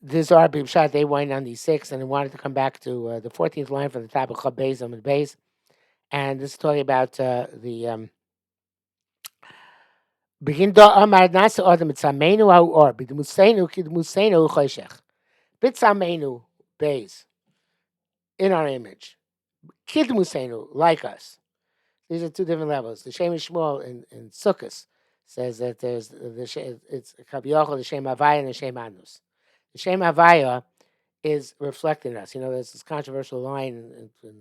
this are Pshat, they went on these six, and they wanted to come back to the 14th line from the top of Chab Beis and Beis. And this is talking about the begin do Amar Nasa Adam Tzamenu Au Or B'Dmusenu Kidmusenu Choshech B'Tzamenu Beis in our image Kidmusenu like us. These are two different levels. The Shem Shmuel in Sukkot says that there's it's Kabiyachol, the Shem Havayah, and the Shem Adnus. The Shem Havayah is reflecting us. There's this controversial line in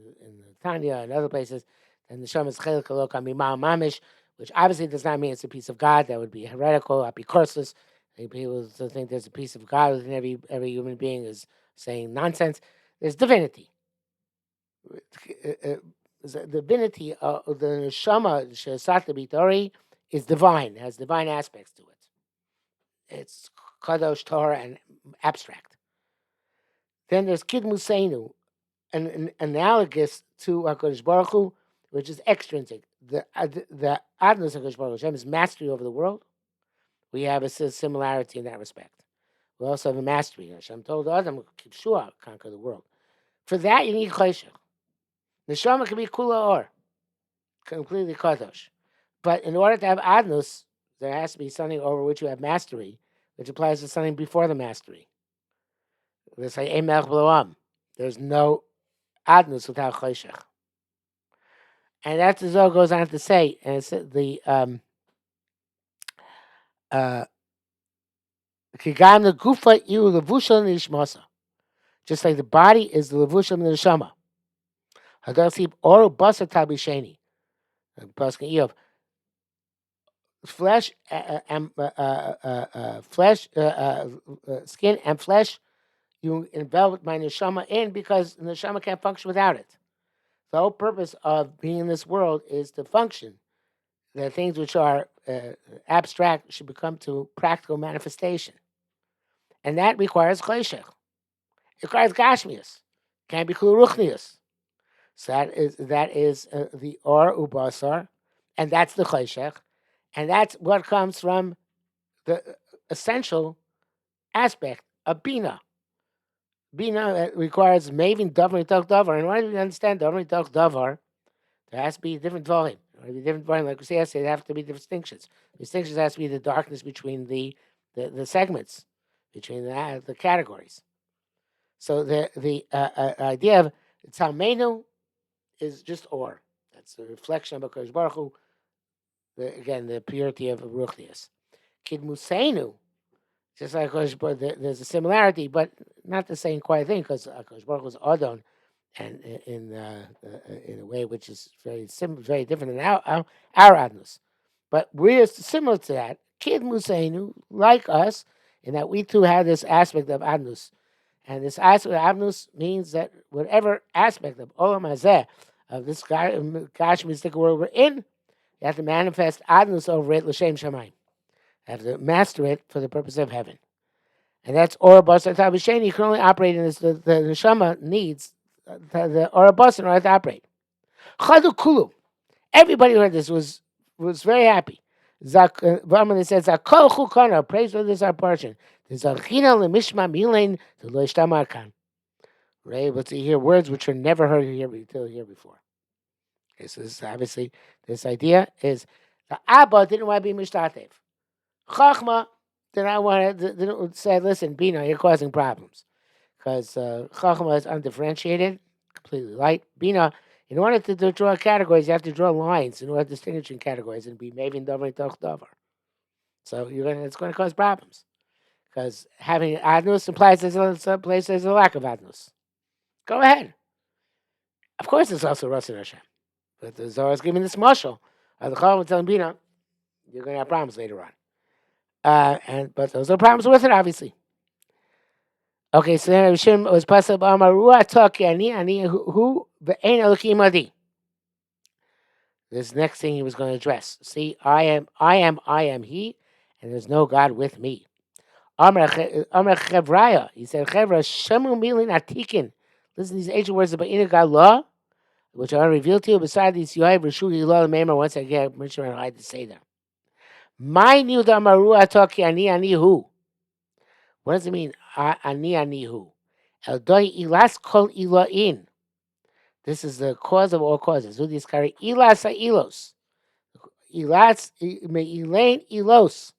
Tanya and other places, and the Shem is Chelik Elok Mimah Mamish, which obviously does not mean it's a piece of God. That would be heretical, apicorsus. People think there's a piece of God within every human being is saying nonsense. There's divinity. The divinity of the neshama shesat bitori is divine, has divine aspects to it. It's kadosh, Torah, and abstract. Then there's Kid Museinu, an analogous to HaKadosh Baruch Hu, which is extrinsic. The Adnus HaKadosh Baruch Hu, Hashem's mastery over the world, we have a similarity in that respect. We also have a mastery. Hashem told Adam, Kipshua, conquer the world. For that, you need Choshech. Neshama can be Kula Or, completely Kadosh. But in order to have Adnus, there has to be something over which you have mastery, which applies to something before the mastery. They say Emelch Bloam. There's no Adnus without Choshech. And that's what Zohar goes on to say. And it's the Kigam the Gufa you Levushal Nishmasa. Just like the body is the Levushal Nishama. Hadasib Oru Basa Tabisheni. Paskin Eov. Flesh and flesh, skin and flesh, you envelop my neshama in because the neshama can't function without it. The whole purpose of being in this world is to function. The things which are abstract should become to practical manifestation, and that requires choshech. It requires gashmius. Can't be ruchnius. So that is the or ubasar, and that's the choshech. And that's what comes from the essential aspect of Bina. Bina requires Mavin Davar and Tok Davar. And in order to understand Davar and Tok Davar, there has to be different volume. Like we say, there have to be distinctions. Distinctions has to be the darkness between the segments, between the categories. So the idea of Tzalmenu is just or. That's the reflection of HaKadosh Baruch Hu. Again, the purity of Ruchnius. Kid Museinu, just like Kosh Baruch, there's a similarity, but not the same quite thing, because Kosh Baruch was Adon, and in a way which is very different than our Adnus. But we're similar to that. Kid Museinu, like us, in that we too have this aspect of Adnus. And this aspect of Adnus means that whatever aspect of Olam Hazeh, of this Gash mystical world we're in, you have to manifest Adnus over it, l'shem shamayim. You have to master it for the purpose of heaven. And that's Ora Basar Tabisheni. You can only operate in this, the neshama needs the Ora Basar in order to operate. Chadu Kulu. Everybody who heard this was very happy. Varman says, Zakol Chukana, praise for this our portion. The Zachina Lemishma Milain, the Loishtamarkan. We're able to hear words which are never heard here before. This is obviously, this idea is the Abba didn't want to be Mishtatev. Chachma didn't say, listen, Bina, you're causing problems. Because Chachma is undifferentiated, completely light. Bina, in order to draw categories, you have to draw lines in order to distinguish in categories and be Mavin Davar and Toch Davar. So it's going to cause problems. Because having Adnus implies there's some place there's a lack of Adnus. Go ahead. Of course, it's also Rasul Hashem. But the Zohar is giving this mashal. The Chacham is telling Bina, you're going to have problems later on. But those are problems with it, obviously. Okay, so then Hashem was pasuk Amaru Ataki Ani who ve'ein Elokim Adi. This next thing he was going to address. See, I am he, and there's no God with me. Amar Chevraya, he said, Chevra Shemu Milin Atikin. Listen to these ancient words about Inagah law, which I want to reveal to you. Beside these Yoav Rishu Yilol Meimer, once again, I'm sure I had to say them. My new Amaru Ataki Ani who. What does it mean? Ani anihu. El doi ilas kol iloin. This is the cause of all causes. Udis kari ilas ilos. Ilas me elaine ilos.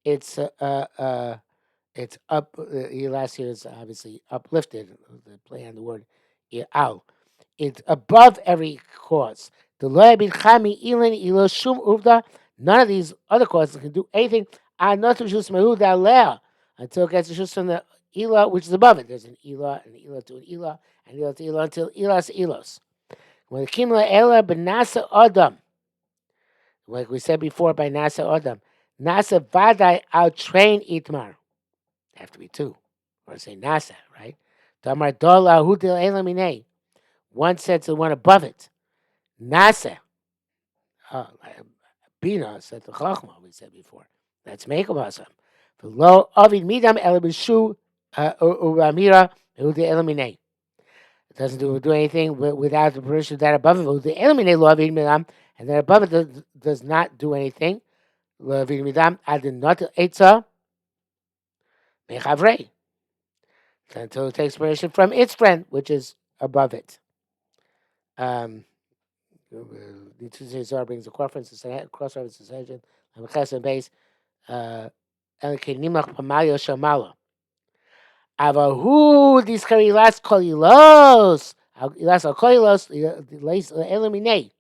It's it's up. Ilas here is obviously uplifted. The play on the word al. It's above every cause. The loyabit chami ilin ilos shum uvda. None of these other causes can do anything. Not to just mehu daleh until it gets just from the ila, which is above it. There's an ila, to an ila, and ila to ila until ilas ilos. When the kimla ela benasa adam, like we said before by nasa adam, nasa vadai train itmar. Have to be two, or say nasa, right? Damar dola hudil elamine. One said to the one above it. Nasa. Like Bina said the Chachma, we said before. Let's make them awesome. The low Avid Midam Elabishu Uramira Ude Elimine. It doesn't do anything without the permission of that above it. The Elimine Lo Avid Midam, and then above it does not do anything. Lo Avid Midam Adnot Etza Mechavrei. Until it takes permission from its friend, which is above it. The Tuesday Zohar brings a cross-reference decision. Ches and base. Nimach Pamayo Shamala. Avahu Diskari Las Kolilos. Ilas Kolilos eliminate.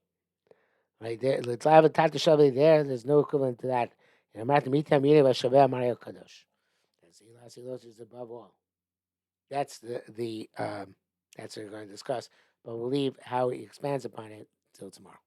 Right there, let's have a Tata Shavli there. There's no equivalent to that. And Amat Mita Mire Vashaveh Mario Kadosh. Ilas Ilos is above all. That's that's what we're going to discuss. But we'll leave how he expands upon it till tomorrow.